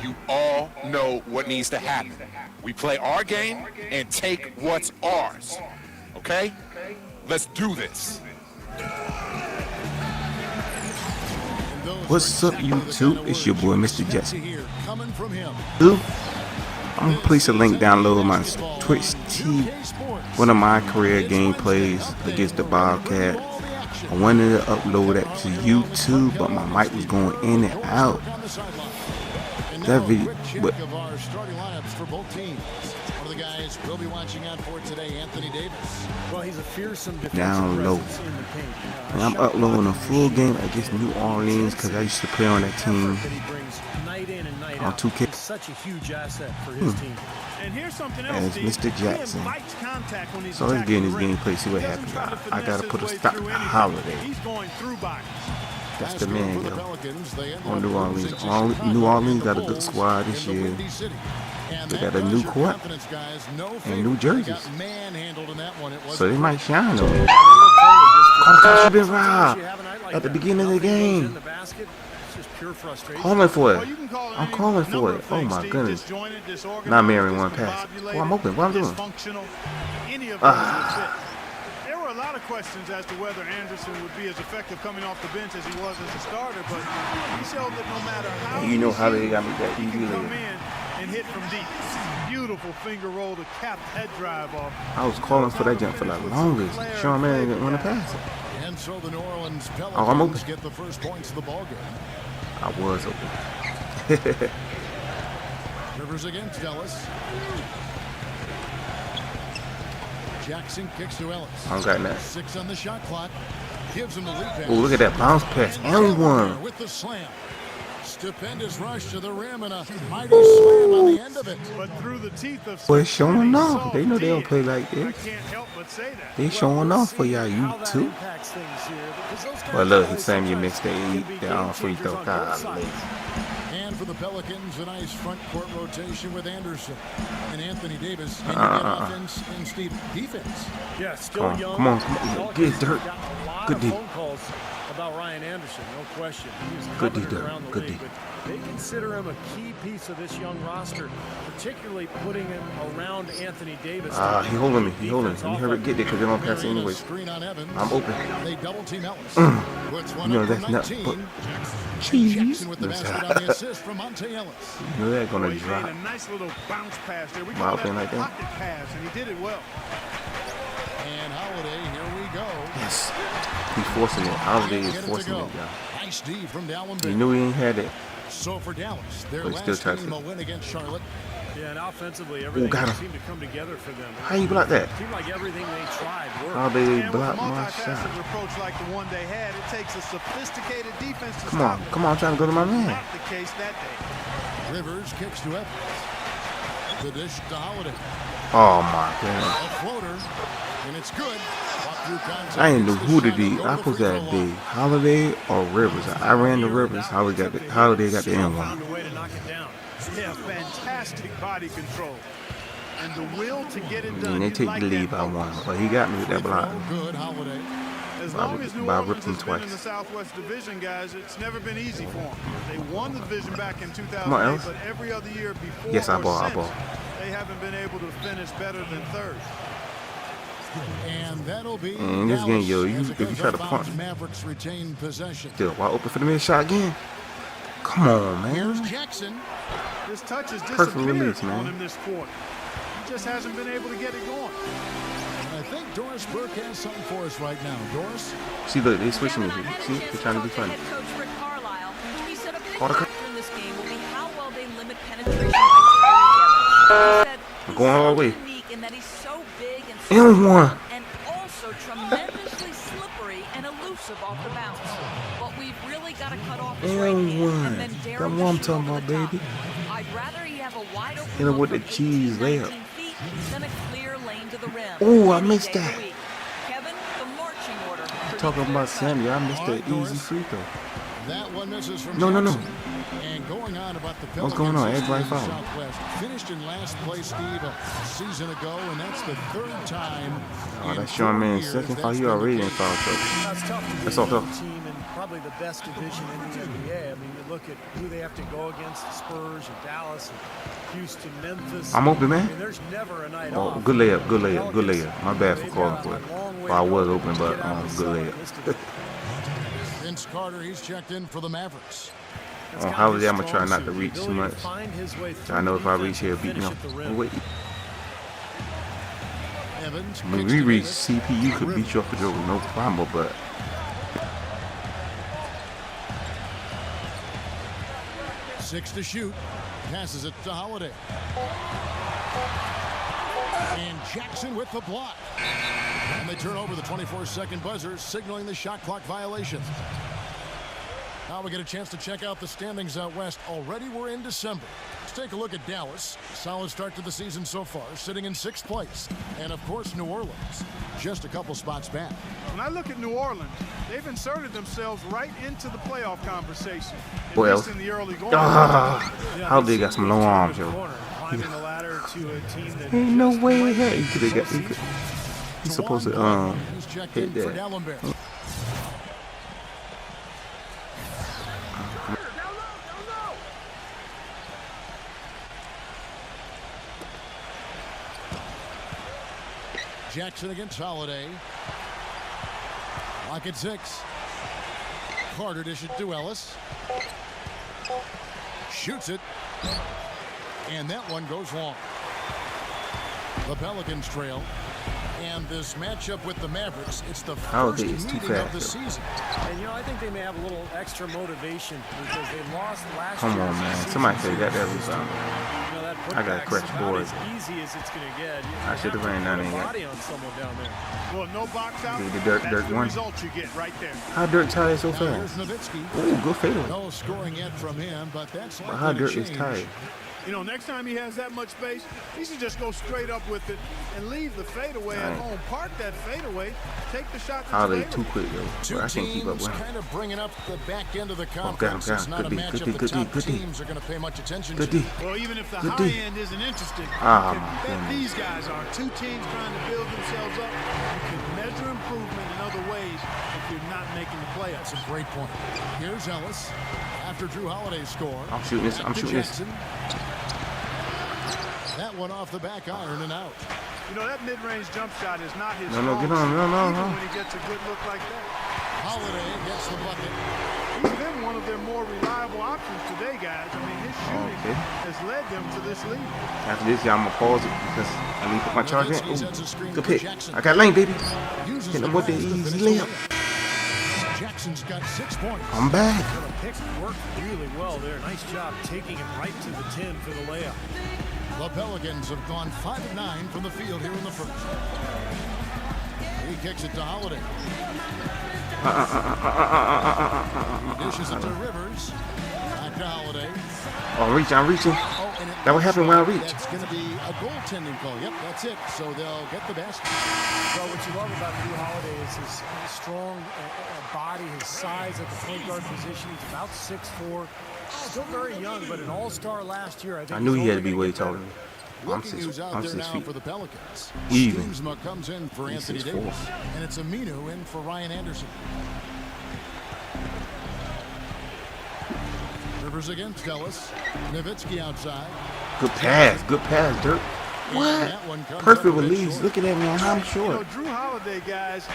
You all know what needs to happen. We play our game and take what's ours. Okay? Let's do this. What's up, YouTube? It's your boy, Mr. Jetson. I'm gonna place a link down below my Twitch TV, one of my career gameplays against the Bobcat. I wanted to upload that to YouTube, but my mic was going in and out. That video, but we'll be watching out for today, Anthony Davis. Well, he's a fearsome down low. And I'm uploading a full game against New Orleans because I used to play on that team on 2K. Such a huge asset for his team. And here's something else, as Mr. Jackson. So let's get in this gameplay, see what happens. I gotta put a stop to Holiday. That's the man, yo. On New Orleans. New Orleans got a good squad this year. They got a new court and new jerseys, so they might shine on it. Because you've been robbed at the beginning of the game. Calling for it. I'm calling for it. Oh my goodness. Not marrying one pass. Oh, I'm open. What I'm doing? There were a lot of questions as to whether Anderson would be as effective coming off the bench as he was as a starter, but he showed that no matter how you know how they got me that easy and hit from deep. Beautiful finger roll to cap head drive off. I was calling for that jump for the longest. Sean Mannion didn't want to pass it. And so the New Orleans I'm open. Get the first points of the ball game. I was open. Rivers against Ellis. Jackson kicks to Ellis. I don't got that. 6 on the shot clock. Gives him the lead pass. Oh, look at that bounce pass. And one. With the slam. Stupendous rush to the rim and a mighty slam on the end of it. But through the teeth of boy, showing off. They know they don't play like this. They showing off for y'all, you too. Well, look, he's saying you missed the free throw. And for the Pelicans, a nice front court rotation with Anderson and Anthony Davis. Offense and Steve defense. Yeah, still young. Come on. Get dirt. Good D. About Ryan Anderson, no question. Good D, good D. They consider him a key piece of this young roster, particularly putting him around Anthony Davis. He holding me. Let me hurry get there because they don't pass it anyway. I'm open. They double team Ellis. You know that's not. But cheese. With the rest on the assist from Monte Ellis. You know they're gonna drop. A nice little bounce pass there. We call that like that. Pocket pass, and he did it well. And Holiday, here we go. Yes. He's forcing it. Holiday is forcing it, y'all. Nice D from Dallin. He knew he ain't had it. So for Dallas, their but last game a win against Charlotte. Yeah, and offensively, everything seemed to come together for them. How you block that? It seemed like everything they tried worked. How they block my shot? Approach like the one they had, it takes a sophisticated defense to come on, I'm trying to go to my man. Not the case that day. Rivers kicks to Evans. The dish to Holiday. Oh my goodness. A floater, and it's good. I ain't know who to do. I put that big Holiday or Rivers. I ran the Rivers. Holiday got the end one. Yeah, fantastic body control. And the will to get it done. And they take the lead by one. But he got me with that block. Good Holiday. As long as New Orleans has been in the Southwest Division, guys, it's never been easy for them. They won the division back in 2008, but every other year before yes, I ball. They haven't been able to finish better than third. And that'll be in this game, yo, if you try to punch, Mavericks retain possession. Still wide open for the mid shot again. Come on, man. Jackson. His touch is perfect release, man. On him this quarter. He just hasn't been able to get it going. I think Doris Burke has something for us right now. Doris? See, look, they switching me. See, they're trying to be funny. He said a big factor in this game will be how well they limit penetration. I'm going all the way. In that he's so big and and also tremendously slippery and elusive off the bounce. But we've really got to cut off his right hand and then dare him I'm talking about, baby. I'd rather he have a wide open hit him with the cheese layup. Than a clear lane to the rim. Oh, I missed that. Kevin, the marching order. Talking about Sammy, I missed that easy free throw. That one misses from no. And going on about the What's going on? Everybody foul. Southwest finished in last place, Steve, a season ago, and that's the third time. Oh, that's Sean Mannion's second foul. You already in foul trouble. That's tough. That's all tough. Team in probably the best division in the NBA. I mean, look at who they have to go against, the Spurs and Dallas and Houston, Memphis. I'm open, man. I mean, there's never a night Oh, off. good layup, good layup, good layup. My bad for calling for it. Well, I was open, but good layup. Vince Carter, he's checked in for the Mavericks. On holiday, I'm gonna try not to reach too much. I know if I reach here, beat me up. Oh, wait. Evans, When we reach CP, you could beat you up with no problem, but 6 to shoot. Passes it to Holiday. And Jackson with the block. And they turn over the 24-second buzzer, signaling the shot clock violation. Now we get a chance to check out the standings out west. Already we're in December. Let's take a look at Dallas. Solid start to the season so far, sitting in 6th place. And of course, New Orleans, just a couple spots back. When I look at New Orleans, they've inserted themselves right into the playoff conversation. What At else? least in the early going. How they got some long arms, yo. Climbing the ladder to a team that Ain't no way hell he could have got. He's supposed to He's checked hit in for that. Dallenberg. Jackson against Holiday. Lock at 6. Carter dishes to Ellis. Shoots it. And that one goes long. The Pelicans trail. And this matchup with the Mavericks, it's the first Holiday is too meeting of fast, the though. season. And, I think they may have a little extra motivation because they lost last Come year. on, man. Somebody say that rebound. That I gotta putback's correct the about board. as easy as it's going to get. I should have ran down in there. body on someone down there. Well, no box out. The Dirk That's the one. result you get right there. How Dirk tired so Now here's fast? Nowitzki. Ooh, good fadeaway. No scoring yet from him, but that's But likely how to Dirk is change. tired? You know, next time he has that much space, he should just go straight up with it and leave the fadeaway at Right. home. Park that fadeaway, take the shot. Holiday That's too available. quick, yo. Two But I can't keep up teams with him. kind of bringing up the back end of the got him, conference. got It's him. not a Good D, matchup good D, the good D, top good D. teams are going to pay much attention Good to. D. Well, even if the Good high D. end isn't interested, Ah, you my can bet goodness. these guys are. Two teams trying to build themselves up. You can measure improvement in other ways if you're not making the playoffs. That's a great point. Here's Ellis after Drew Holiday score. I'm shooting this. I'm To shooting this. Jackson. That one off the back iron and out. You know, that mid-range jump shot is not his No, no, strong get on. suit, No, no, even no. when he gets a good look like that. Holiday gets the bucket. He's been one of their more reliable options today, guys. I mean, his shooting Okay. has led them to this lead. After this, I'm gonna pause it because I need to put my charge in. Nowitzki sets a screen Ooh, good for pick. Jackson. I got lane, baby. Uses Hit the him with the pass to easy finish the layup. layup. Jackson's got 6 points. I'm back. The pick worked really well there. Nice job taking it right to the 10 for the layup. The Pelicans have gone 5 of 9 from the field here in the first. He kicks it to Holiday. He dishes it to Rivers. Back to Holiday. Oh, I'm reaching. Oh, and That what happened when I reached. That's going to be a goaltending call. Yep, that's it. So they'll get the basket. So what you love about Drew Holiday is his strong body, his size at the point guard position. He's about 6'4". Still very young, but an all-star last year. I think I knew he's he had to only be gonna way get better. taller than me. Looking who's out I'm there 6 now feet. for the Pelicans. Even. Steamsma comes in for He's Anthony 6'4". Davis. And it's Aminu in for Ryan Anderson. Rivers against Ellis. Nowitzki outside. Good pass, Dirk. And What? that one comes Perfect up a bit release. short. Looking at me, I'm You know, short. Drew Holiday, guys,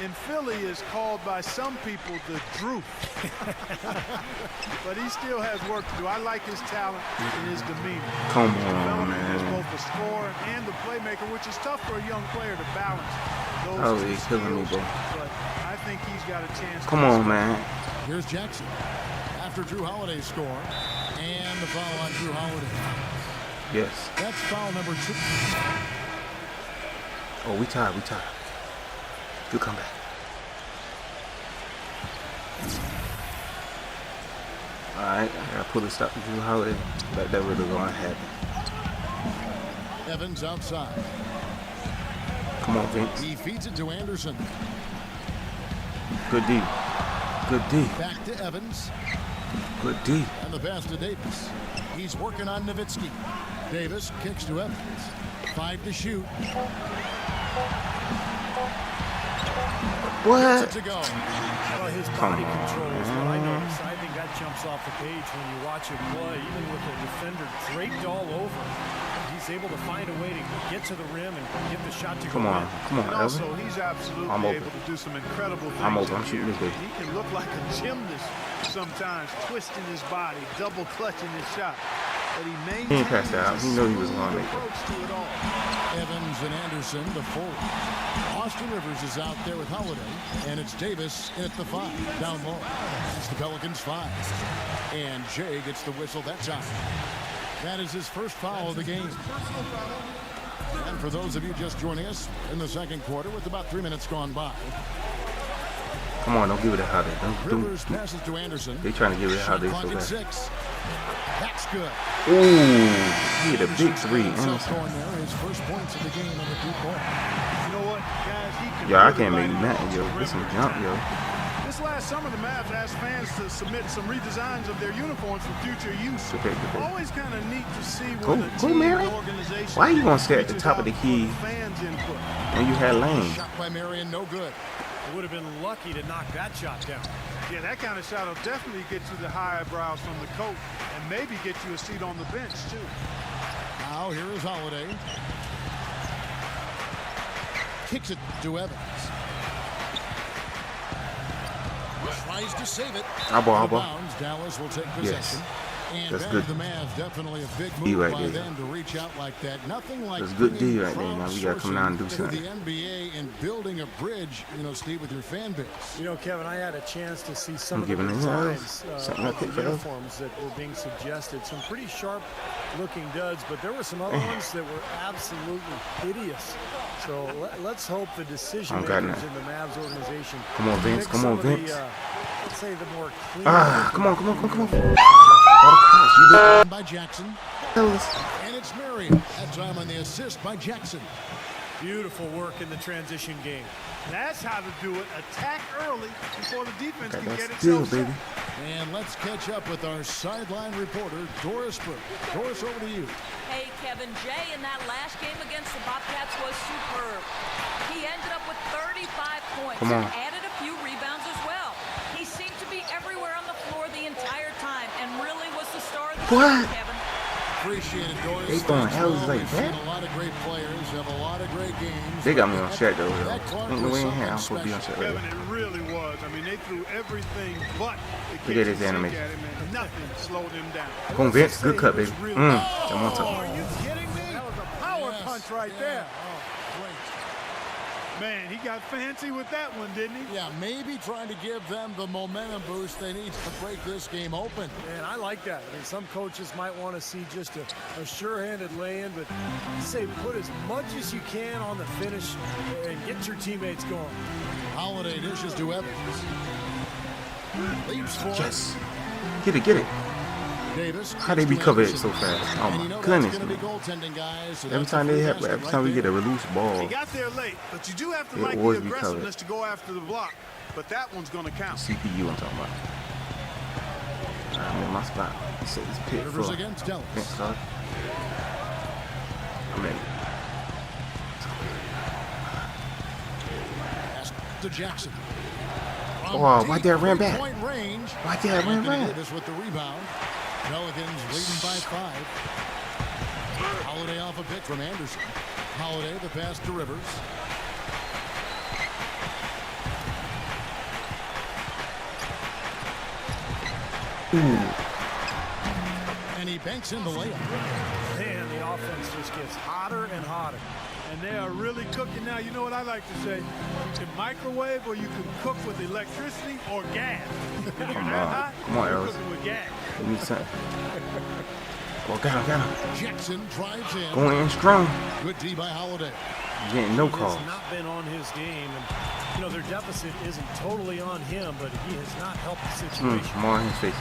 in Philly is called by some people the Drew. But he still has work to do. I like his talent and his demeanor. Come on, Development as man. both the scorer and the playmaker, which is tough for a young player to balance those Oh, two he's killing me, skills. bro. But I think he's got a chance. Come on, man. Here's Jackson after Drew Holiday's score. And the foul on Drew Holiday. Yes. That's foul number 2. Oh, we tied. Good comeback. All right, I gotta put a stop to Drew Holiday. That really gonna happen. Evans outside. Come on, Vince. He feeds it to Anderson. Good D. Back to Evans. Good D. And the pass to Davis. He's working on Nowitzki. Davis kicks to Evans. 5 to shoot. What? To go. Well, his body control is what I notice. I think that jumps off the page when you watch him play, even with the defender draped all over. He's able to find a way to get to the rim and get the shot to go in. Come on, And Elvin. also, he's absolutely I'm open. able to do some incredible things. I'm open. I'm up shooting here. this way. He can look like a gymnast sometimes, twisting his body, double clutching his shot. But he maintains He ain't passed that out. He knew he was a gonna make it. approach to it all. Evans and Anderson, the forward. Austin Rivers is out there with Holiday, and it's Davis in at the 5, down low. It's the Pelicans 5. And Jay gets the whistle that time. That is his first foul of the game. And for those of you just joining us in the second quarter with about 3 minutes gone by, Come on, don't give it a Holiday. Rivers passes to Anderson. They trying to give it a Shot Holiday clock so at bad. 6. That's good. Ooh, he hit a big 3. Himself going there, his first points of the game on the deep ball. You know what, guys? He can Yo, I really can't make light nothing, up yo. the This some rim jump, every yo. time. This last summer, the Mavs asked fans to submit some redesigns of their uniforms for future use. Okay. Always kind of neat to see Go, when a go, team Mary. and organization Why you gonna stay at the reaches top of the out key for fans' input. when you had Lane? Shot by Marion, no good. They would have been lucky to knock that shot down. Yeah, that kind of shot will definitely get you the high eyebrows from the coach and maybe get you a seat on the bench, too. Now here is Holiday. Kicks it to Evans. Tries to save it. Eyeball. Bounds. Dallas will take possession. And That's back good. to the Mavs, definitely a big D move right by there. them to reach out like that. Nothing like That's good D bringing right there. Now we gotta come down and do crowdsourcing something. to the NBA and building a bridge, Steve, with your fan base. You know, Kevin, I had a chance to see some I'm of the giving him designs something I of picked the for those. uniforms that were being suggested. Some pretty sharp-looking duds, but there were some other ones that were absolutely hideous. So let's hope the decision I don't makers got in the Mavs organization Come on, Vince. pick Come some on, of the, Vince. let's say the more clean. Come on. All the cops, you did By Jackson. those. And it's Marion. That time on the assist by Jackson. Beautiful work in the transition game. That's how to do it. Attack early before the defense Got can that get steal, itself set. baby. And let's catch up with our sideline reporter, Doris Burke. Doris, over to you. Hey, Kevin, Jay in that last game against the Bobcats was superb. He ended up with 35 points Come on. and added a few rebounds as well. He seemed to be everywhere on the floor the entire time and really was the star of the What? team, Kevin. Appreciate it, Doris. They throwing Thanks, houses Will. like We've that? seen a lot of great players, have a lot of great games. They got me on Shaq though. That clock Ain't no was way in hell I'm something supposed to be on Shaq right Kevin, it really was. I mean, they threw everything but the Look at his kitchen sink animation. at him, and nothing slowed him down. Come on, Vince. Good cut, baby. I'm on Oh, top. are you kidding me? That was a power Yes, punch right yeah. there. Oh, great. Man, he got fancy with that one, didn't he? Yeah, maybe trying to give them the momentum boost they need to break this game open. Man, I like that. I mean, some coaches might want to see just a sure-handed lay-in, but I say put as much as you can on the finish and get your teammates going. Holiday dishes to Evans. Leaps for Yes. Get it. Davis. How they be covered so fast? Oh my goodness, man. Every time every time we get a loose He ball, got there late, but you do have to It like the always be aggressiveness to go after the block. But that one's going to count. CPU I'm talking about. I'm in my spot. He said it's pit Rivers full. against Dallas. Vince, sorry. I'm ready. Pass to Jackson. Oh, why did I ran back? Point range. Why did I ran Anthony back? Davis with the rebound. Pelicans leading by 5. Holiday off a pick from Anderson. Holiday the pass to Rivers. And he banks in the layup. Man, the offense just gets hotter and hotter. And they are really cooking now. You know what I like to say? You can microwave or you can cook with electricity or gas. If you're Come that on. hot, Come on, you're Ellis. cooking with gas. Give me something. Oh, got him. Jackson drives in. Going in strong. Good D by Holiday. Getting no He calls. has not been on his game, and their deficit isn't totally on him, but he has not helped the situation. More in his face.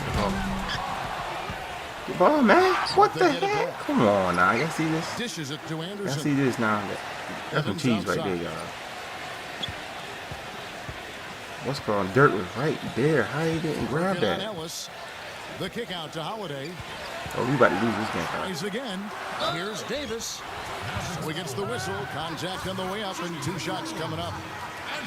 Get ball, man. What the heck? Come on now. Y'all see this? Dishes it to Y'all Anderson. see this now? That's some Evans cheese right there, outside. y'all. What's called dirt was right there. How he didn't grab Working on that? Ellis. The kick out to Holiday. Oh, we about to lose this game. Tries again. Here's Davis. So he gets the whistle. Contact on the way up and 2 shots coming up.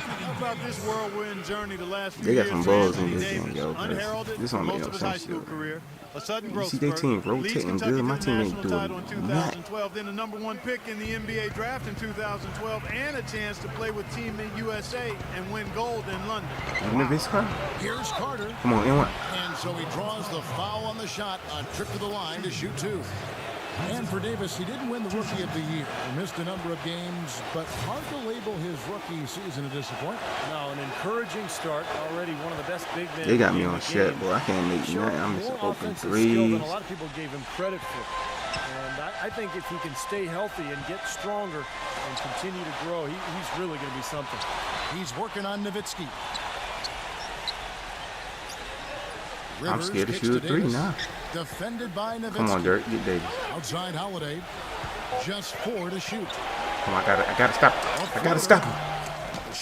How about this whirlwind journey the last few They got years some for balls in Anthony this Davis? game, yo. Unheralded This for don't make most no of his sense, high school yo. career. A sudden You growth see their spurt, team leads rotating Kentucky good. My to the team ain't national doing title in that. 2012, then the #1 pick in the NBA draft in 2012, and a chance to play with Team USA and win gold in London. Even if it's hard. Here's Carter. Come on, in one. And so he draws the foul on the shot. A trip to the line to shoot 2. And for Davis, he didn't win the Rookie of the Year. He missed a number of games, but hard to label his rookie season a disappointment. No, an encouraging start. Already one of the best big men. They got me in on the shit, game. boy. I can't make Showing nothing. I'm just more open offensive skill than threes. a lot of people gave him credit for. And I think if he can stay healthy and get stronger and continue to grow, he's really going to be something. He's working on Nowitzki. I'm Rivers scared to kicks shoot a three Davis. now. Defended by Nowitzki. Come on, Dirk. Get Davis. Outside Holiday. Just 4 to shoot. Come on, I gotta stop. I gotta stop him.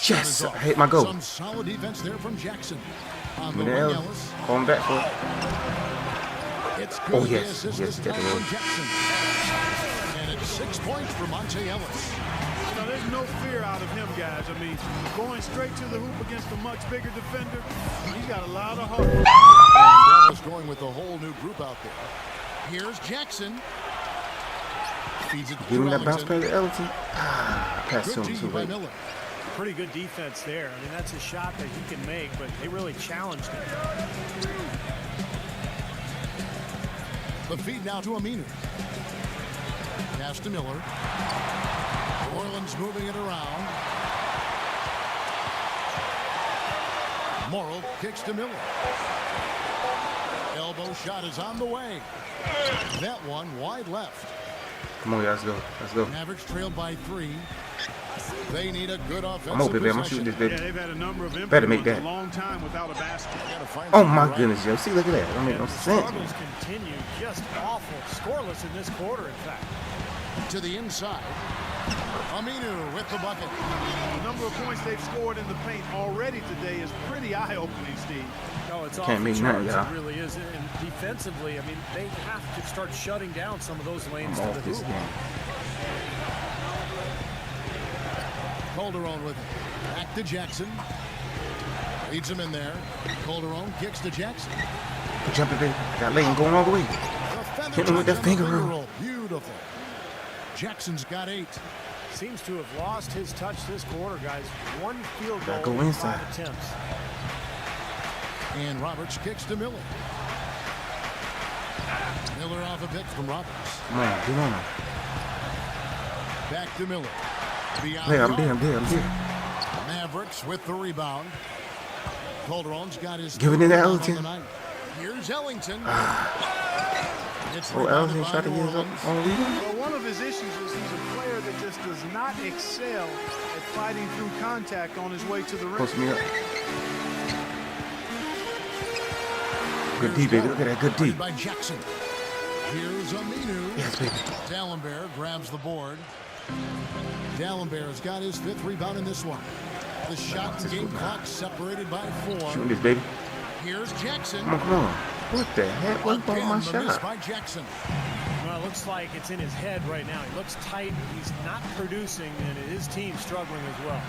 Yes, I hit my goal. Some solid defense there from Jackson. On the Give me wing, the L. Ellis. Call him back for it. It's good. Oh, The yes. assist Yes, this get time the from Jackson. And it's 6 points for Monte Ellis. Now, there's no fear out of him, guys. I mean, going straight to the hoop against a much bigger defender, he's got a lot of heart. And Dallas going with a whole new group out there. Here's Jackson. Feeds it Give to him that bounce Ellington. pass to Ellington. Ah, pass to Good him D too by late. Miller. Pretty good defense there. I mean, that's a shot that he can make, but they really challenged him. The feed now to Aminu. Pass to Miller. New Orleans moving it around. Morrill kicks to Miller. Elbow shot is on the way. That one wide left. Come on, guys, let's go. Let's go. Mavericks trailed by 3. They need a good offensive I'm open, baby. I'm gonna possession. shoot this, Yeah, baby. they've had a number of Better make injuries that. a long time without a basket. Gotta find Oh something my right. goodness, yo. See, look at that. That don't make no The sense. struggles continue. Just awful. Scoreless in this quarter, in fact. To the inside. Aminu with the bucket. The number of points they've scored in the paint already today is pretty eye-opening, Steve. No, it's off Can't the make nothing, charts. y'all. It really is. And defensively, I mean, they have to start shutting down some of those lanes I'm to the off this hoop. game. Calderon with it. Back to Jackson. Leads him in there. Calderon kicks to Jackson. Jumping, baby. Got Layton going all the way. The feather Hit him with touch that on the finger roll. Beautiful. Jackson's got 8. Seems to have lost his touch this quarter, guys. 1 field goal Gotta go in inside. 5 attempts. And Roberts kicks to Miller. Miller off a pick from Roberts. Come on, get on him. Back to Miller. Beyond Hey, the I'm there, arc. I'm there, I'm there. Mavericks with the rebound. Calderon's got his Give it to third rebound Ellington. on the night. Here's Ellington. It's Oh, rebounded Ellington by tried to New get his Orleans. own rebound. Well, one of his issues is he's a player that just does not excel at fighting through contact on his way to the rim. Post me up. Good D, baby. Look at that good D. Guarded by Jackson. Here's Aminu. Yes, baby. Dallenberg grabs the board. Dallenberg's got his 5th rebound in this one. The shot and game clock separated by 4. Shooting this, baby. Here's Jackson. Come on, come on. What the heck? What about my Again, the miss shot? by Jackson. Well, it looks like it's in his head right now. He looks tight. He's not producing, and his team's struggling as well.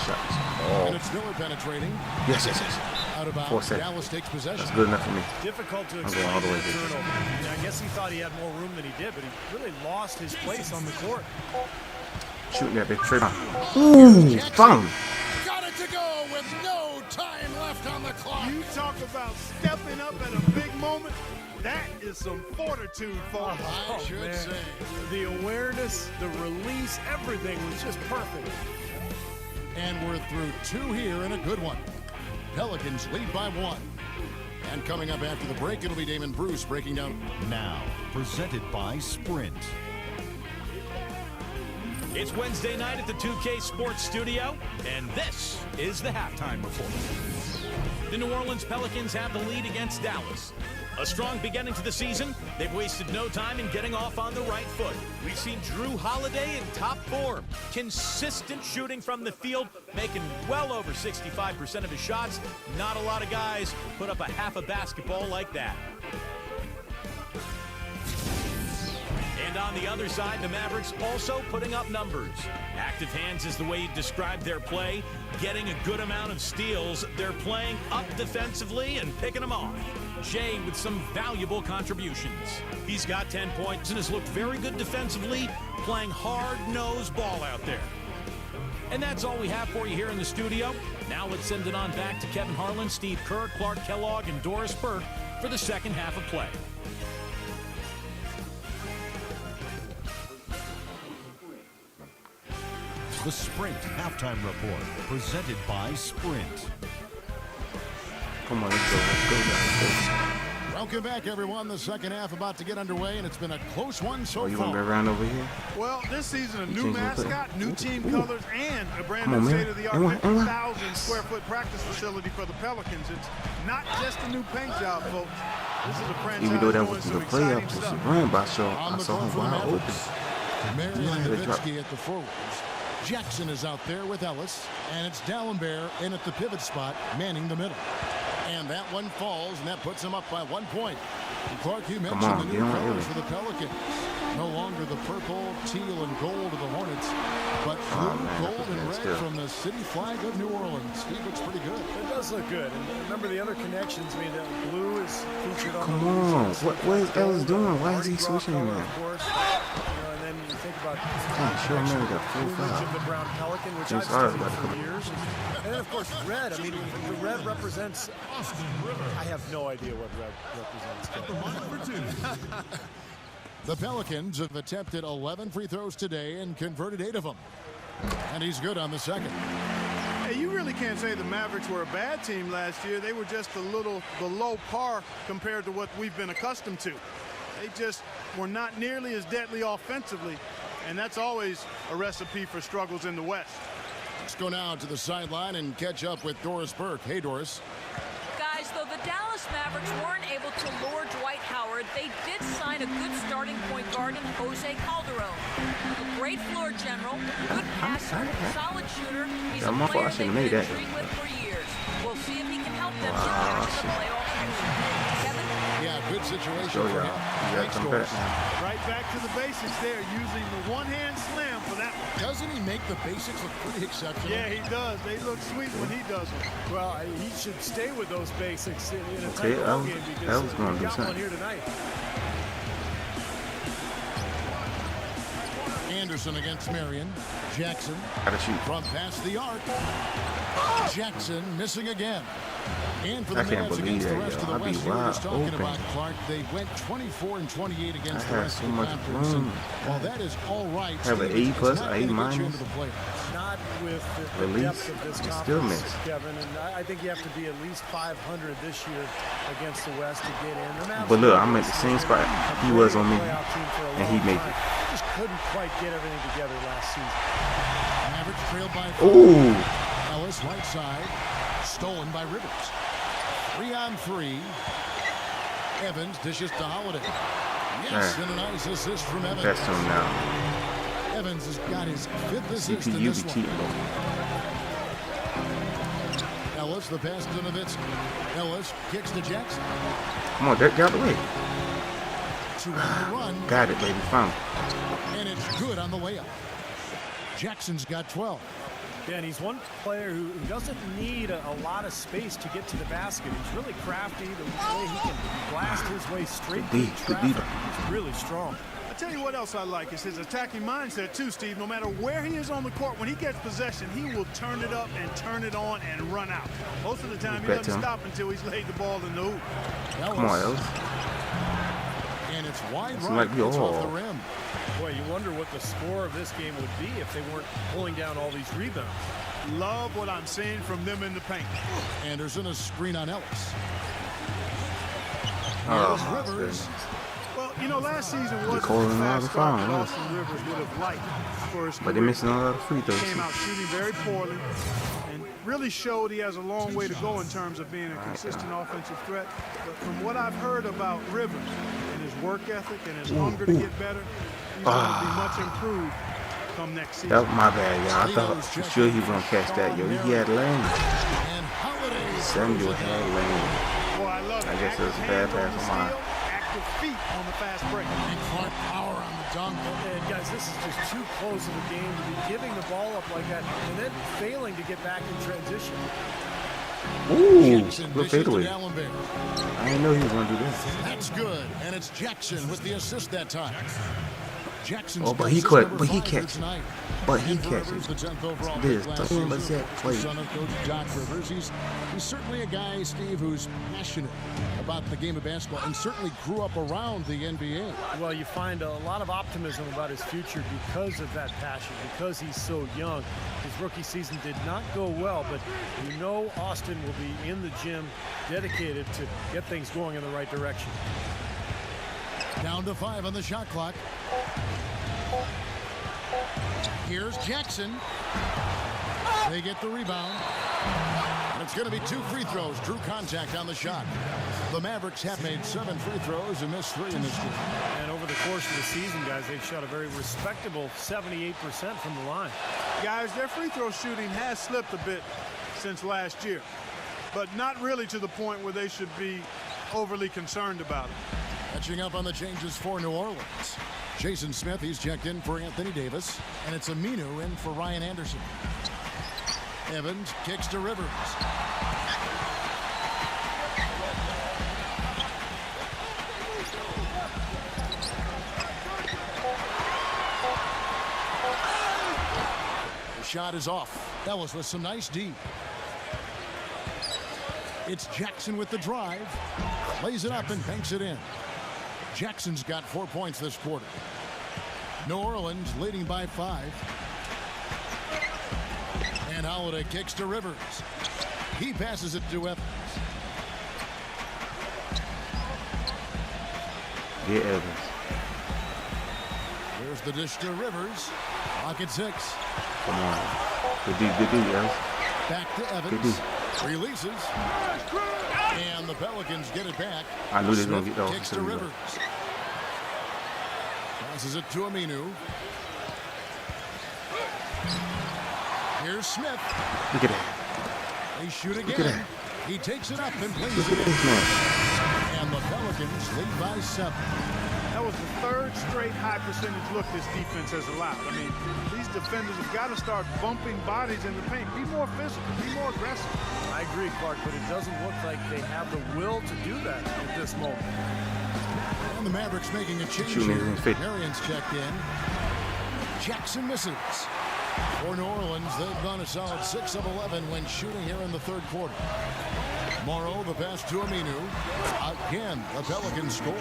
Shots. And Oh, it's Miller penetrating. yes, yes, yes. Out of 4 bounds. seconds. Dallas takes possession. That's good enough for me. Difficult to going explain all the way, that baby. turnover. I mean, I guess he thought he had more room than he did, but he really lost his place on the court. Shooting that, baby. Straight on. Ooh, found. Got it to go with no time left on the clock. You talk about stepping up at a big moment. That is some fortitude, folks. I should man. say. The awareness, the release, everything was just perfect. And we're through 2 here and a good one. Pelicans lead by 1. And coming up after the break, it'll be Damon Bruce breaking down. Now, presented by Sprint. It's Wednesday night at the 2K Sports Studio, and this is the halftime report. The New Orleans Pelicans have the lead against Dallas. A strong beginning to the season. They've wasted no time in getting off on the right foot. We've seen Drew Holiday in top form. Consistent shooting from the field, making well over 65% of his shots. Not a lot of guys put up a half a basketball like that. And And on the other side, the Mavericks also putting up numbers. Active hands is the way you describe their play. Getting a good amount of steals. They're playing up defensively and picking them off. Shea with some valuable contributions. He's got 10 points and has looked very good defensively, playing hard-nosed ball out there. And that's all we have for you here in the studio. Now let's send it on back to Kevin Harlan, Steve Kerr, Clark Kellogg, and Doris Burke for the second half of play. The Sprint Halftime Report, presented by Sprint. Come on, let's go, guys. Welcome back, everyone. The second half about to get underway, and it's been a close one so Oh, you want to far. be around over here? Well, this season, a new changing the play. mascot, new team colors, and a brand Come on, new man. state-of-the-art Ain't one. 50,000 square foot practice facility for the Pelicans. It's not just a new paint job, folks. This is a franchise Even though that doing was the some exciting playoff was stuff. run by, On I the saw court him for the wide open. Mavericks, Marion Yeah, they dropped. Nowitzki at the forwards. Jackson is out there with Ellis, and it's Dallenberg in at the pivot spot, manning the middle. And that one falls, and that puts him up by 1 point. And Clark, you mentioned on, the get new on, colors Ellis. for the Pelicans. No longer the purple, teal, and gold of the Hornets, but blue, man, gold, and red still. from the city flag of New Orleans. He looks pretty good. It does look good. And remember the other connections. I mean, that blue is featured on Come the on, loose. what is Ellis doing? Why is he Mardi Gras switching color, now? of course. And then you think about sure, man, we got full plumage foul. of the brown pelican, which James I've Harden studied about to for come. years. And then, of course, red. I mean, the red represents Austin River. I have no idea what red represents. The Pelicans have attempted 11 free throws today and converted 8 of them. And he's good on the second. Hey, you really can't say the Mavericks were a bad team last year. They were just a little below par compared to what we've been accustomed to. They just were not nearly as deadly offensively, and that's always a recipe for struggles in the West. Let's go now to the sideline and catch up with Doris Burke. Hey, Doris. Guys, though the Dallas Mavericks weren't able to lure Dwight Howard, they did sign a good starting point guard in Jose Calderon. A great floor general, good passer, solid shooter. He's Yeah, a my fault. I player shouldn't they've have been made that. intrigued with for years. We'll see if he can help them get back to the playoff picture. Kevin? Yeah, good situation Show for y'all. him. You gotta Thanks, come Doris. back now. Right back to the basics there, using the one-hand slam for that one. Doesn't he make the basics look pretty exceptional? Yeah, he does. They look sweet when he does them. Well, he should stay with those basics in a Okay, tight ball I was- game I because was gonna we do got one something. here tonight. Anderson against Marion. Jackson Gotta shoot. from past the arc. Jackson missing again. And for the I can't Mavs believe against the that, rest yo. of the I be West, you were just wide talking open. about, Clark. They went 24 and 28 against I the had rest so of the much conference. room. And while that is all right, Have an Steve, A plus, it's not A gonna get you minus. into the playoffs. Not with the Release. depth of this You still conference, miss. Kevin. And I think you have to be at least 500 this year against the West to get in. The Mavs But look, I'm at the same spot he was on me, playoff team for a and he long made time. it. Just couldn't quite get everything together last season. Mavericks trailed by 4. Ooh. Ellis right side, stolen by Rivers. 3-on-3. Evans dishes to Holiday. Yes, and a nice assist from Evans. That's him now. Evans has got his 5th assist in CPU this be one. cheating though. Ellis, the pass to Nowitzki. Ellis kicks to Jackson. Come on, get out the way. 2 on the run, Got it, baby. Found it. and it's good on the layup. Jackson's got 12. Yeah, and he's one player who doesn't need a lot of space to get to the basket. He's really crafty. The way he can blast his way straight through traffic. He's really strong. I tell you what else I like is his attacking mindset too, Steve. No matter where he is on the court, when he gets possession, he will turn it up and turn it on and run out. Most of the time, he Respect doesn't him. stop until he's laid the ball in the hoop. Come on, Ellis. And it's wide It's right. like It's off the oh. rim. Boy, you wonder what the score of this game would be if they weren't pulling down all these rebounds. Love what I'm seeing from them in the paint. Anderson, a screen on Ellis. Oh, Here's my Rivers. goodness. Well, you know, last season wasn't calling the him out fast of start foul, that huh? Austin Rivers would have liked for his But they're career. missing a lot of free throws. Came out shooting very poorly and really showed he has a long way to go in terms of being a consistent offensive threat. But from what I've heard about Rivers and his work ethic and his hunger to get better, he's going to be much improved come next season. That was my bad, y'all. I thought for sure he was gonna catch that, yo. He had lane. And Holiday. Samuel had lane. Boy, I love I it. guess it was a bad Active pass hands of on mine. the steal, active active feet on the fast break. Big front power on the dunk. And guys, this is just too close of a game to be giving the ball up like that and then failing to get back in transition. Ooh, Jackson good dishes to fadeaway. Dallenberg. I didn't know he was gonna do that. That's good, and it's Jackson with the assist that time. Jackson's Oh, but got he assist caught- number but he 5 here catch it. tonight. But he And for catch Rivers, it. the 10th overall This pick last thing was season, that play. son of Coach Doc Rivers. He's certainly a guy, Steve, who's passionate about the game of basketball and certainly grew up around the NBA. Well, you find a lot of optimism about his future because of that passion, because he's so young. His rookie season did not go well, but you know Austin will be in the gym dedicated to get things going in the right direction. Down to 5 on the shot clock. Here's Jackson. They get the rebound. And it's going to be 2 free throws. Drew contact on the shot. The Mavericks have made 7 free throws and missed 3 in this game. And over the course of the season, guys, they've shot a very respectable 78% from the line. Guys, their free throw shooting has slipped a bit since last year, but not really to the point where they should be overly concerned about it. Catching up on the changes for New Orleans. Jason Smith, he's checked in for Anthony Davis. And it's Aminu in for Ryan Anderson. Evans kicks to Rivers. The shot is off. Ellis with some nice D. It's Jackson with the drive. Lays it up and banks it in. Jackson's got 4 points this quarter. New Orleans leading by 5. And Holiday kicks to Rivers. He passes it to Evans. Yeah, Evans. Here's the dish to Rivers. Clock at 6. Come on. Good D, Evans. Back to Good D. Evans. Releases. And the Pelicans get it back. I knew they were gonna Smith get that kicks to offensive Rivers. Passes it to Aminu. Here's Smith. Look at that. They shoot Look at again. that. He takes it up and plays Look it at in. this man. And the Pelicans lead by 7. That was the 3rd straight high percentage look this defense has allowed. I mean, these defenders have got to start bumping bodies in the paint. Be more physical, be more aggressive. I agree, Clark, but it doesn't look like they have the will to do that at this moment. And the Mavericks making a change Shooting here. isn't fit. Arians checked in. Jackson misses. For New Orleans, they've gone a solid 6 of 11 when shooting here in the 3rd quarter. Morrow, the pass to Aminu. Again, the Pelicans score.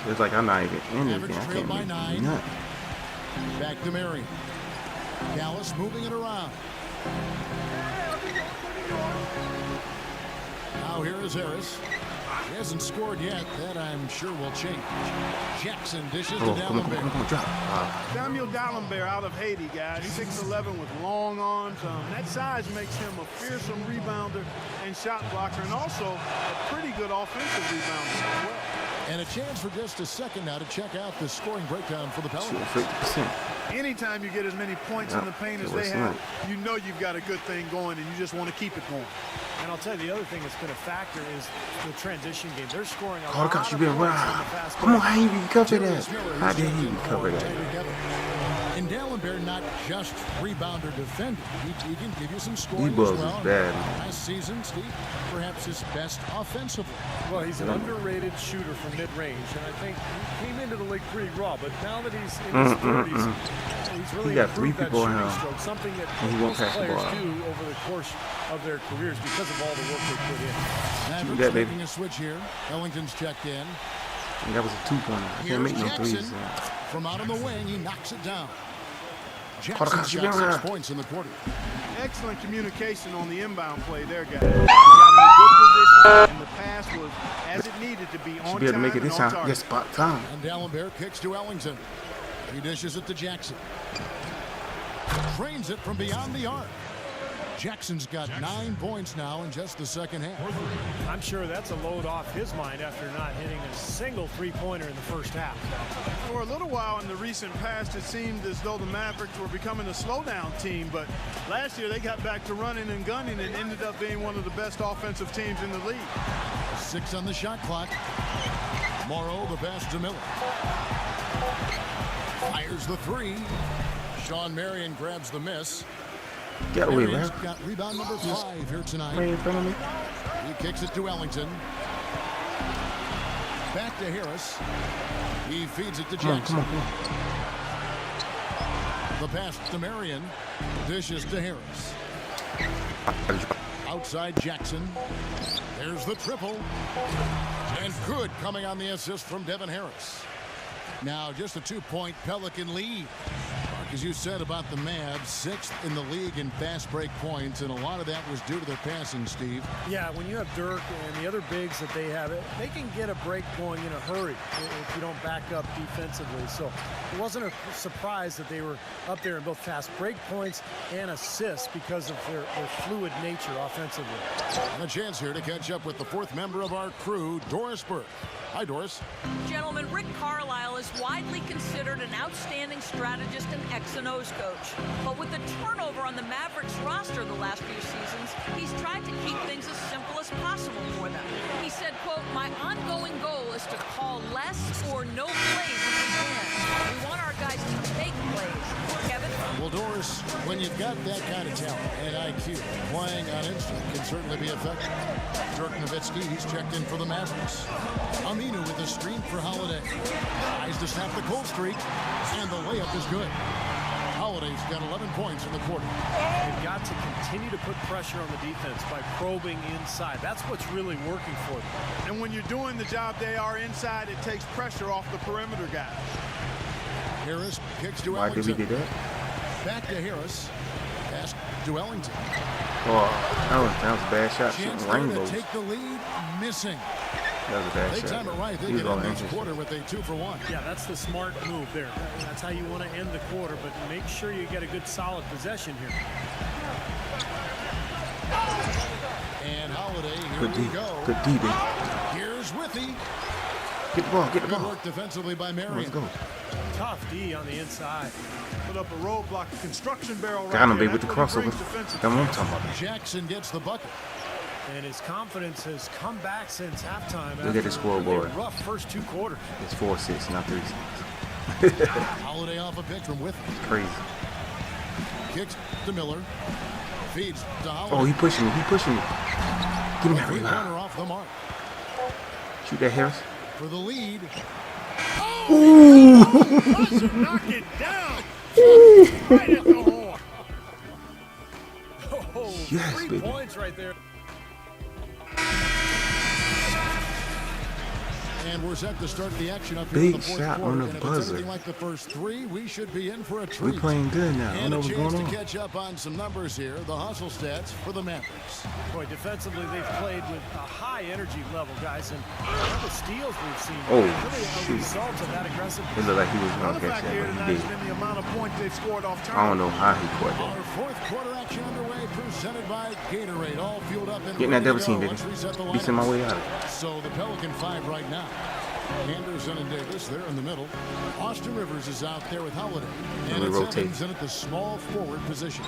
It's like I'm not even in this Average game. I trail can't by make 9. nothing. Back to Marion. Dallas moving it around. Now here is Harris. He hasn't scored yet. That I'm sure will change. Jackson dishes Oh, to come on, Dallenberg. drop. Samuel Dallenberg out of Haiti, guys. 6'11" with long arms. That size makes him a fearsome rebounder and shot blocker, and also a pretty good offensive rebounder as well. And a chance for just a second now to check out the scoring breakdown for the Shooting Pelicans. 50%. Anytime you get as many points in the paint as they it's have, not. you know you've got a good thing going, and you just want to keep it going. And I'll tell you, the other thing that's been a factor is the transition game. They're scoring a Oh, lot gosh, of you been points wow. in the fast Come on, break. how you recover that? Julius Miller, How he's did he checked in recover for that? Taylor Together. And Dallenberg not just rebounder defender. He can give you some scoring as D-Buzz is well. bad. Last season, Steve, perhaps his best offensively. Well, he's an underrated shooter from mid-range, and I think he came into the league pretty raw, but now that he's in his 30s, he's really He got 3 improved that people shooting around, stroke, something that and he won't most pass the players ball. do over the course of their careers because of all the work they put in. Mavericks that, baby. making a switch here. Ellington's checked in. And that was a 2-pointer. I Here's can't make no Jackson. threes. From out on the wing, he knocks it down. Hold on, Jackson's you got got 6 it. points in the quarter. Excellent communication on the inbound play there, guys. Got in a good position, and the pass was as it needed to be on Should be able to make it time this and on time. target. Yes, spot time. And Dallenberg kicks to Ellington. He dishes it to Jackson. Trains it from beyond the arc. Jackson's got 9 points now in just the second half. I'm sure that's a load off his mind after not hitting a single three-pointer in the first half. For a little while in the recent past, it seemed as though the Mavericks were becoming a slowdown team, but last year they got back to running and gunning and ended up being one of the best offensive teams in the league. 6 on the shot clock. Morrow, the pass to Miller. Fires the 3. Sean Marion grabs the miss. Get away, Marion's man. got rebound number 5 here tonight. Right in front of me. He kicks it to Ellington. Back to Harris. He feeds it to Jackson. Come on. The pass to Marion. Dishes to Harris. Outside Jackson. There's the triple. And good coming on the assist from Devin Harris. Now just a 2-point Pelican lead. Mark, as you said about the Mavs, 6th in the league in fast break points, and a lot of that was due to their passing, Steve. Yeah, when you have Dirk and the other bigs that they have, they can get a break going in a hurry if you don't back up defensively. So it wasn't a surprise that they were up there in both fast break points and assists because of their fluid nature offensively. And a chance here to catch up with the 4th member of our crew, Doris Burke. Hi, Doris. Gentlemen, Rick Carlisle is widely considered an outstanding strategist and X&O's coach. But with the turnover on the Mavericks roster the last few seasons, he's tried to keep things as simple as possible for them. He said, quote, "My ongoing goal is to call less or no plays if we can. We want our guys to take plays." Kevin? Well, Doris, when you've got that kind of talent and IQ, playing on instinct can certainly be effective. Dirk Nowitzki, he's checked in for the Mavericks. Aminu with a screen for Holiday. Tries to snap the cold streak, and the layup is good. Holiday's got 11 points in the quarter. They've got to continue to put pressure on the defense by probing inside. That's what's really working for them. And when you're doing the job they are inside, it takes pressure off the perimeter guys. Harris kicks to Why did we Ellington. do that? Back to Harris. Pass to Ellington. Oh, that was a bad shot. Chance Shooting there to rainbows. take the lead. Missing. That was a bad They shot. time it right. They He was get going in this interesting. quarter with a 2-for-1. Yeah, that's the smart move there. That's how you want to end the quarter, but make sure you get a good solid possession here. And Holiday, here Good we D. go. Good D, baby. Here's Withy. Get the ball. Get the Good ball. work defensively by Let's Marion. go. Tough D on the inside. Put up a roadblock, a construction barrel right Got him, there. baby, with the That's what he crossover. brings defensively. That's what I'm talking about. Jackson gets the bucket. And his confidence has come back since halftime. Look at the scoreboard. A rough first 2 quarters. It's 4-6, not 3-6. Holiday off a pick from Withy. Crazy. Kicks to Miller. Feeds to Holiday. Oh, he pushing me. He pushing me. Give me that Three-pointer rebound. off the mark. Shoot that, Harris. For the lead. Knock it down. Right at the horn. Oh, Yes, 3 baby. points right there. And we're set to start the action up here Big in the 4th shot quarter. on the And if buzzer. it's anything like the first 3, we should be in for a We treat. playing good now. I don't And know a what's chance going to on. catch up on some numbers here. The hustle stats for the Mavericks. Boy, defensively, they've played with a high energy level, guys. And the steals we've seen Oh, really are a shoot. result of that aggressive. It looked like he was going Another to catch factor here that, but tonight he has did. been the amount of points they've scored off I turnovers. don't know how he caught that. Our 4th quarter action underway, presented by Gatorade. All fueled up and Getting that ready to double team, go baby. once we set the Beasting my lineups. way out of it. So the Pelican 5 right now. Anderson and Davis there in the middle. Austin Rivers is out there with Holiday. And we it's rotate. Evans in at the small forward position.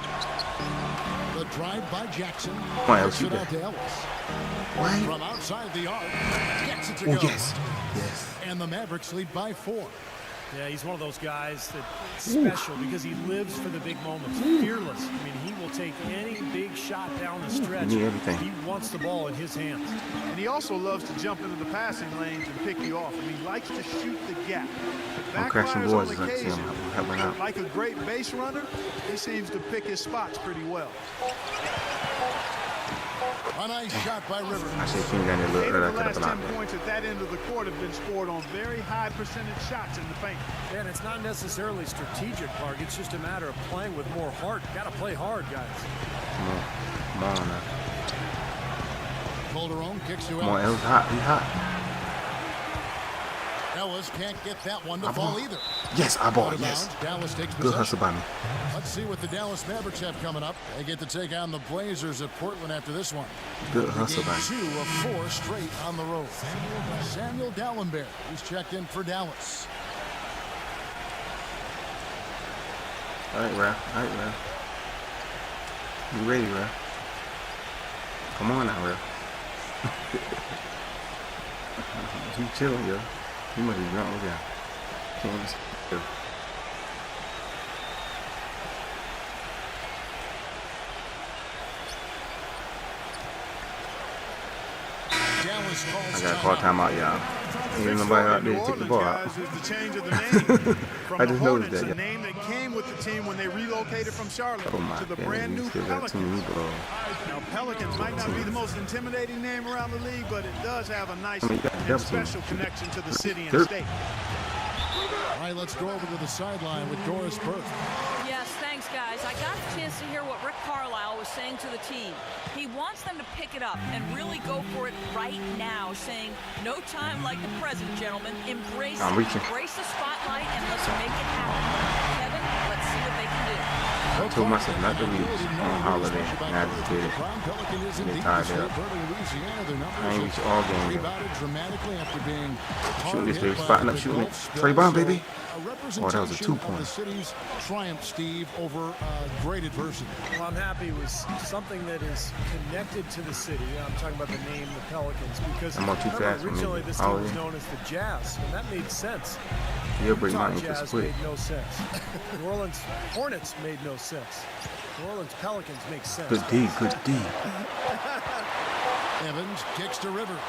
The drive by Jackson. Why, Kicks shoot it that. out to Ellis. Why? From outside the arc. Gets it to Oh, go. yes. Yes. And the Mavericks lead by 4. Yeah, he's one of those guys that's special because he lives for the big moments. Fearless. I mean, he will take any big shot down the stretch. Need everything. He wants the ball in his hands. And he also loves to jump into the passing lanes and pick you off. And he likes to shoot the gap. I'm crashing Backfires boards on as I see occasion, him helping out. like a great base runner, he seems to pick his spots pretty well. A nice shot by Rivers. I should have seen that a 8 little of earlier. I the could have last 10 blocked that. points at that end of the court have been scored on very high percentage shots in the paint. And it's not necessarily strategic, Clark. It's just a matter of playing with more heart. Got to play hard, guys. Come on. Come on now. Calderon kicks to Come on, Ellis. Ellis. Hot. He hot. Ellis can't get that one to I fall ball. either. Yes, I ball. Out of Yes. bounds. Dallas takes Good possession. hustle by me. Let's see what the Dallas Mavericks have coming up. They get to take on the Blazers at Portland after this one. Good hustle Game by me. 2 of 4 straight on the road. Samuel Dallenberg, who's checked in for Dallas. All right, Ralph. All right, Ralph. You ready, Ralph? Come on now, Ralph. He chilling, yo. He must be drunk. Look at him. Can't even see. I got to call timeout, y'all. Ain't nobody out there to take the ball out. I just noticed that. The name that came with the team when they relocated from Charlotte to the brand new Pelicans. Now, Pelicans might not be the most intimidating name around the league, but it does have a nice and special connection to the city and state. All right, let's go over to the sideline with Doris Burke. Yes, thanks, guys. I got a chance to hear what Rick Carlisle was saying to the team. He wants them to pick it up and really go for it right now, saying, no time like the present, gentlemen. Embrace the spotlight and let's make it happen. Kevin, let's see what they can do. I told myself not to reach on holiday, and I just did it. Get tired up. I ain't reached all games yet. Shooting this baby, spotting up, shooting it. Trey Brown, baby. Oh, that was a 2-point. The city's triumph, Steve, over great adversity. Well, I'm happy it was something that is connected to the city. I'm talking about the name, the Pelicans, because I'm on too fast. originally this team was known as the Jazz, and that made sense. You'll bring my Utah ankles Jazz quick. made no sense. New Orleans Hornets made no sense. New Orleans Pelicans make sense. Good D, good D. Evans kicks to Rivers.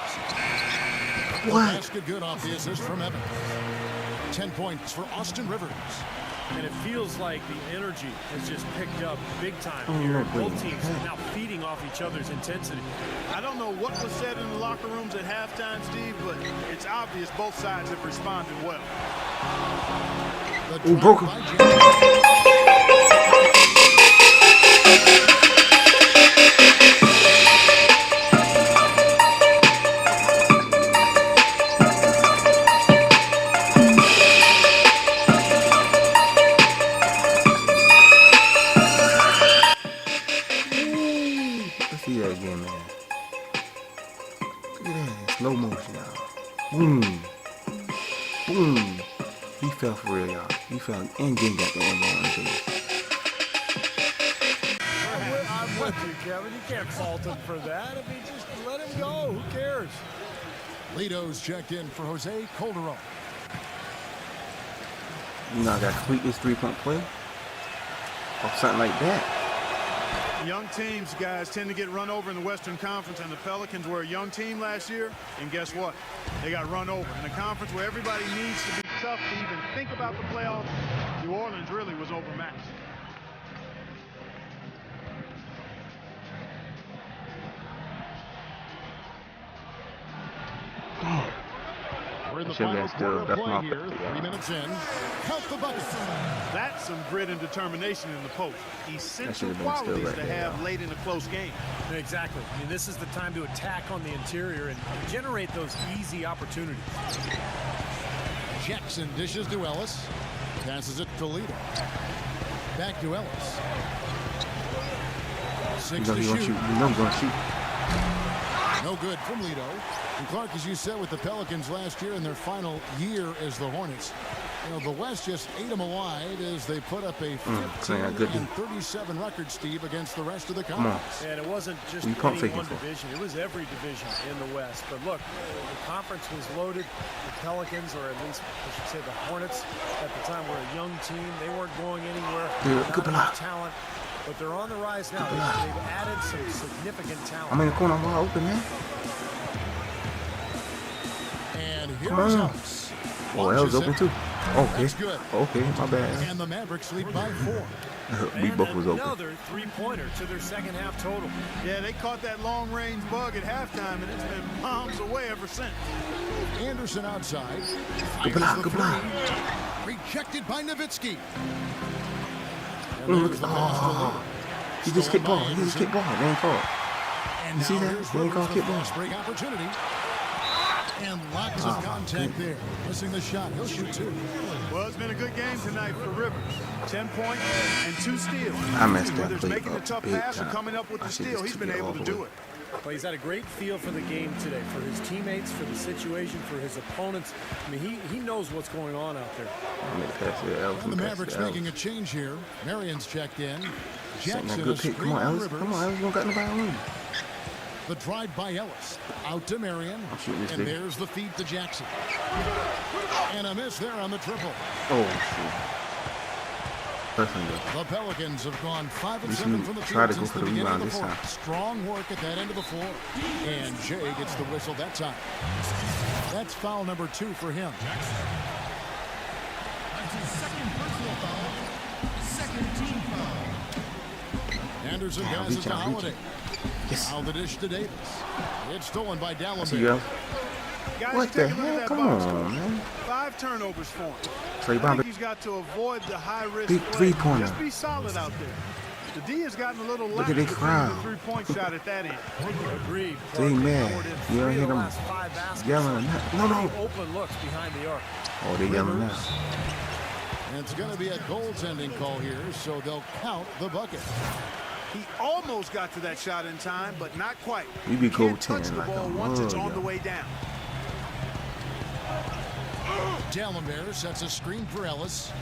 What? Basket good off the assist from Evans. 10 points for Austin Rivers. And it feels like the energy has just picked up big time here. Both teams are now feeding off each other's intensity. I don't know what was said in the locker rooms at halftime, Steve, but it's obvious both sides have responded well. Ooh, broke him. Let's see that again, man. Look at that. Slow motion, y'all. Boom. Boom. He fell for real, y'all. He fell and then got the one more on his. I'm with you, Kevin. You can't fault him for that. I mean, just let him go. Who cares? Lito's checked in for Jose Calderon. You know, I got to complete this 3-point play or something like that. Young teams, guys, tend to get run over in the Western Conference, and the Pelicans were a young team last year, and guess what? They got run over. In a conference where everybody needs to be tough to even think about the playoffs, New Orleans really was overmatched. We're in the Should final have still quarter got play my here. play, 3 minutes in. Count the buckets. That's some grit and determination in the post. Essential should've been still qualities right to there, have late in a close game. Exactly. I mean, this is the time to attack on the interior and generate those easy opportunities. Jackson dishes to Ellis. Passes it to Lito. Back to Ellis. You Six know to he's going to shoot. shoot. You know he's going to shoot. No good from Lito. And Clark, as you said, with the Pelicans last year in their final year as the Hornets, you know, the West just ate them alive as they put up a 15-37 record, Steve, against the rest of the conference. And it wasn't just any one division. It was every division in the West. But look, the conference was loaded. The Pelicans, or at least I should say the Hornets, at the time were a young team. They weren't going anywhere. Not enough talent. But they're on the rise now. They've added some significant talent. I'm in the corner. I'm wide open, man. And here's Ellis. Oh, Ellis open too. Okay. That's good. Okay, my bad. And the Mavericks lead by 4. We both was open. Another three-pointer to their second half total. Yeah, they caught that long-range bug at halftime, and it's been bombs away ever since. Anderson outside. Good block, good block. Rejected by Nowitzki. He just kicked ball. He just kicked ball. They ain't called. And you see that? They ain't called kick ball. Break opportunity. And lots of contact there. Missing the shot. He'll shoot 2. Well, it's been a good game tonight for Rivers. 10 points and 2 steals. I messed that Whether it's play making a up tough big pass or time. coming up with the steal, he's been able to do it. Well, he's had a great feel for the game today, for his teammates, for the situation, for his opponents. I mean, he knows what's going on out there. And the Mavericks making a change here. Marion's checked in. Jackson, Jackson good pick. Come on, Ellis. Come on, Ellis. You don't got nobody on. The drive by Ellis. Out to Marion. I'm shooting this And big. there's the feed to Jackson. And a miss there on the triple. Oh, shit. Personally, though. The Pelicans have gone 5 of We 7 should from the try field to go since for the the beginning of rebound the this fourth. time. Strong work at that end of the floor. And Jay gets the whistle that time. That's foul number 2 for him. That's his second personal foul. Second team foul. Anderson Damn, passes reach to out, reach Holiday. Yes. Now the dish to Davis. It's stolen by I see Dallenberg. you. Guys, What you the take a look at hell? that Come box score. on, man. 5 turnovers for him. Trey I Bobby. think he's got to avoid the high-risk Big play. three-pointer. Just be solid out there. The D has gotten a little Look lax at the with crowd. the three-point shot at that end. Agreed. They mad. Howard in You don't 3 hear of the them last 5 baskets. yelling. No, no. Open looks behind the arc. Oh, they yelling now. And it's going to be a goaltending call here, so they'll count the bucket. He almost got to that shot in time, but not quite. You be Can't touch goaltending the like a ball once it's mug, on the yo. way down. Dallenberg sets a screen for Ellis.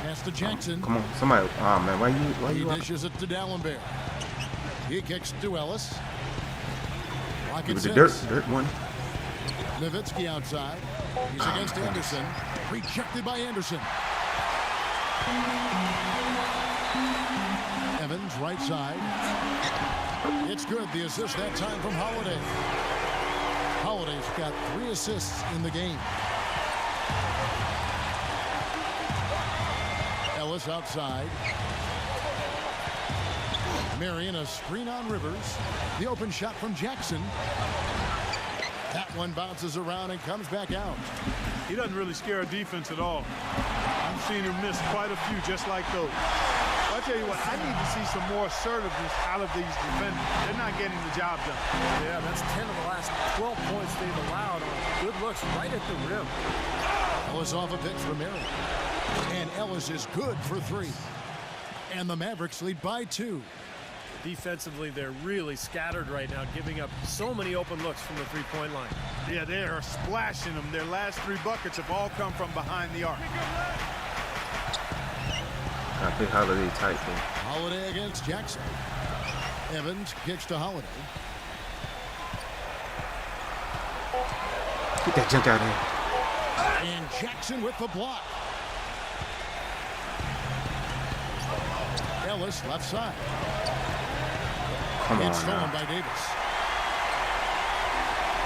Pass to Jackson. Come on, somebody. Oh man, why He you? dishes it to Dallenberg. He kicks to Ellis. Lock Give it it the six. dirt one. Nowitzki outside. He's against Anderson. Rejected by Anderson. Evans, right side. It's good. The assist that time from Holiday. Holiday's got 3 assists in the game. Ellis outside. Marion, a screen on Rivers. The open shot from Jackson. That one bounces around and comes back out. He doesn't really scare a defense at all. I've seen him miss quite a few just like those. But I tell you what, I need to see some more assertiveness out of these defenders. They're not getting the job done. Yeah, that's 10 of the last 12 points they've allowed on good looks right at the rim. Ellis off a pitch for Marion. And Ellis is good for 3. And the Mavericks lead by 2. Defensively, they're really scattered right now, giving up so many open looks from the three-point line. Yeah, they are splashing them. Their last 3 buckets have all come from behind the arc. I think Holiday tight though. Holiday against Jackson. Evans kicks to Holiday. Get that junk out of here. And Jackson with the block. Ellis left side. Come on It's stolen now. by Davis.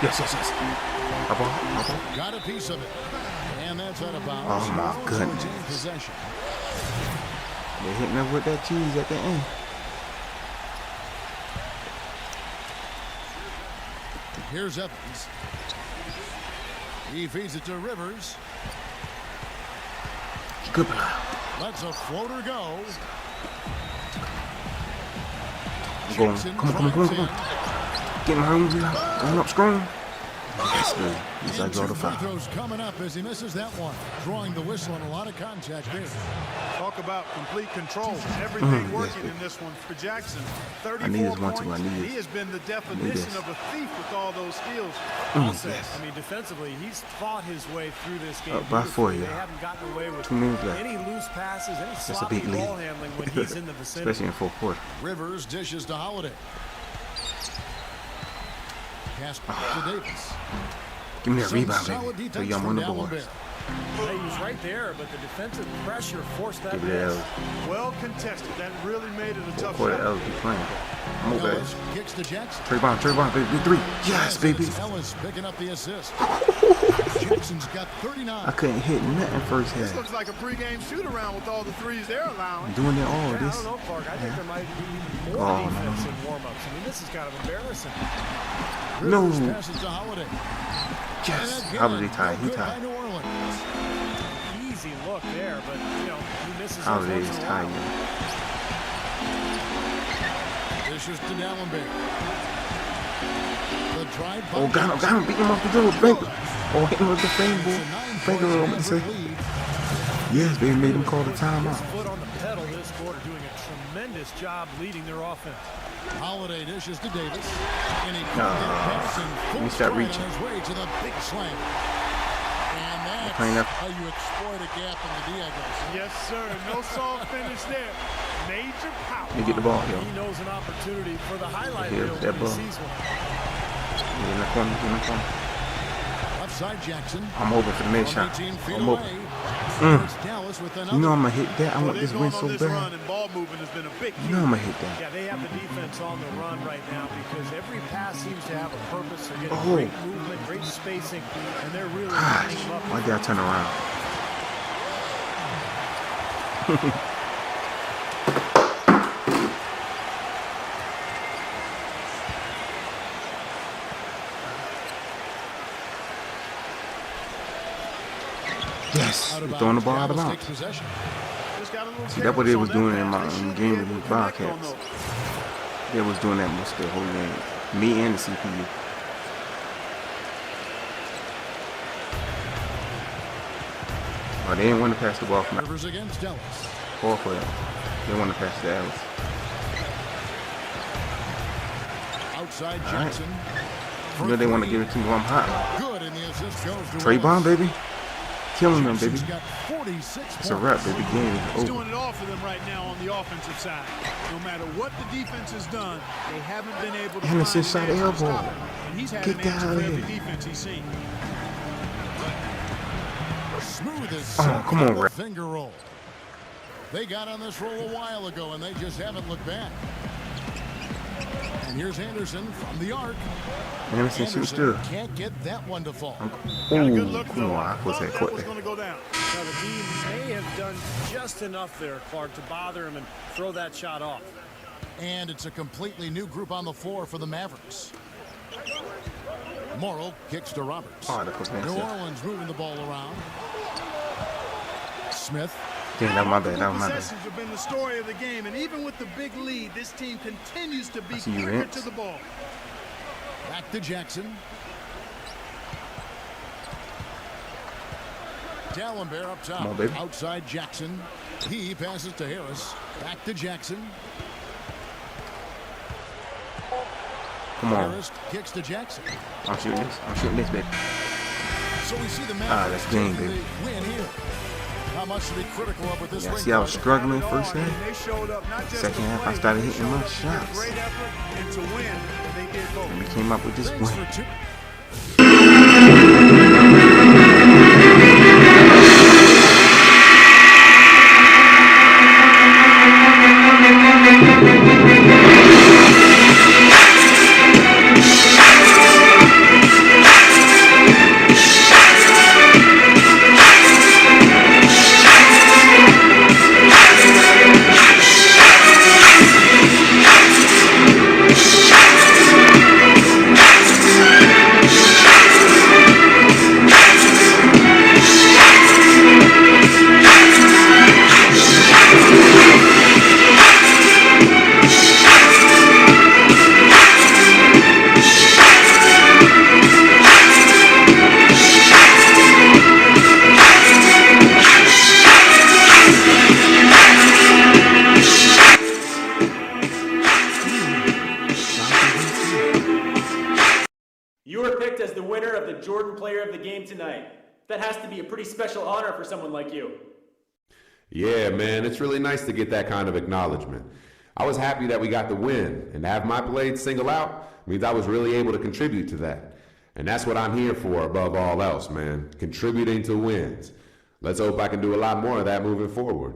Yes. My ball. Got a piece of it. And that's out of bounds. Oh, my Mavericks goodness. retain possession. They hitting up with that cheese at the end. Here's Evans. He feeds it to Rivers. Good block. Lets a floater go. I'm going. Jackson Come on. drives in. Get my own rebound. Going up strong. That's good. He's like And all 2 the free foul. throws coming up as he misses that one. Drawing the whistle and a lot of contact there. Talk about complete control. Everything working in this one for Jackson. 34 need his 1-2. I points. need his- He has been the this. definition of a thief with all those steals. I'll say, I mean, defensively, he's fought his way through this game. Up by 4, They yeah. haven't gotten away with 2 minutes left. any loose passes, any a sloppy big lead. ball handling when he's in the vicinity. Especially in fourth quarter. Rivers dishes to Holiday. Pass to Davis. Give me that Some rebound, solid baby. So defense y'all from on the Dallenberg. boards. Yeah, he was right there, but the defensive pressure forced that Give it miss. L. Well contested. That really made it a tough Quarter shot. L. Keep playing. Move Ellis back. kicks to Jackson. Trey Bond, baby. Big 3. Yes, baby. It's Ellis picking up the assist. Jackson's got 39. I couldn't hit nothing first This half. looks like a pregame shoot-around with all the threes they're allowing. Doing it all. Yeah, I This. don't know, Clark. I think there might be more Oh, defense no. in warm-ups. I mean, this is kind of embarrassing. No. Rivers passes to Holiday. Yes. And again, Holiday tied. no He good by tied. New Orleans. Easy look there, but, you know, he misses those Holiday once is in a tied. while. Dishes to Dallenberg. The drive by Oh, got him. Beat him off the dribble. Finger. Oh, hit him with the finger. It's a 9-point Finger, I'm going to say. Maverick lead. Yes, they made him call the timeout. His foot on the pedal this quarter, doing a tremendous job leading their offense. Holiday dishes to Davis. And he Nah, passing let full me start stride reaching. on his way to the big slam. And that playing that. How you exploit a gap in the Diegos. Yes, sir. No soft finish there. Major power. Let me get the ball, yo. He knows an opportunity for the highlight Here's reel that when he ball. sees one. Get in the corner, get in the corner. Left side Jackson. I'm over for the next shot. 18 feet I'm over. away. It's Dallas with another. You know I'm gonna hit that. I want this They've win gone so on this run, bad. and ball movement has been a big You know I'm gonna hit that. Yeah, they have the defense on the run right now because every pass seems to have a purpose. They're getting Oh. great movement, great spacing, and they're really Gosh, lining up. why did I turn around? Yes, Out of we're throwing the bounds. ball out of Dallas bounds. takes possession. Just got a little See, that's what they was careless on doing that in my pass. They should be game able with to the connect on Bobcats. those. They was doing that most of the whole game. Me and the CPU. Oh, they didn't want to pass the ball from Rivers against Dallas. four for them. They want to pass to Dallas. Outside All right. Jackson. You know they want to give it to me while I'm hot. Good, and the assist goes to Trey Bond, Ellis. baby. Killing them, baby. Jackson's got 46 It's a wrap, baby. Game is He's over. doing it all for them right now on the offensive side. No matter what the defense has done, they haven't been able to Anderson find shot an answer to elbow. stop him. And he's had Get an that answer out for of every here. defense he's seen. Smooth as Oh, silk come on, double Ray. finger roll. They got on this roll a while ago, and they just haven't looked back. And here's Anderson from the arc. Anderson shoots good. Can't get that one to fall. Got a good Ooh, look, come though. on. I was Thought that that quick was there. going to go down. Now, the team may have done just enough there, Clark, to bother him and throw that shot off. And it's a completely new group on the floor for the Mavericks. Morrill kicks to Roberts. Oh, that was New nasty. Orleans moving the ball around. Smith. Damn, that was my bad. That was my bad. Possessions have been the story of the game, and even with the big lead, this team continues to be I see you, quicker Vince. to the ball. Back to Jackson. Dallenberg up top. Come on, baby. Outside Jackson. He passes to Harris. Back to Jackson. Come on. Harris kicks to Jackson. I'm shooting this. I'm shooting this, baby. So we see the that's Mavericks game, taking baby. the win here. Not much to be critical of with this Yeah, ring. see, I was card. struggling first And half. they showed up not just Second to half, I play, started they hitting showed my up to give shots. Great effort and to win, and they did both. And we came up with this Thanks win. for two. You were picked as the winner of the Jordan Player of the Game tonight. That has to be a pretty special honor for someone like you. Yeah, man, it's really nice to get that kind of acknowledgement. I was happy that we got the win, and to have my blade single out means I was really able to contribute to that. And that's what I'm here for above all else, man, contributing to wins. Let's hope I can do a lot more of that moving forward.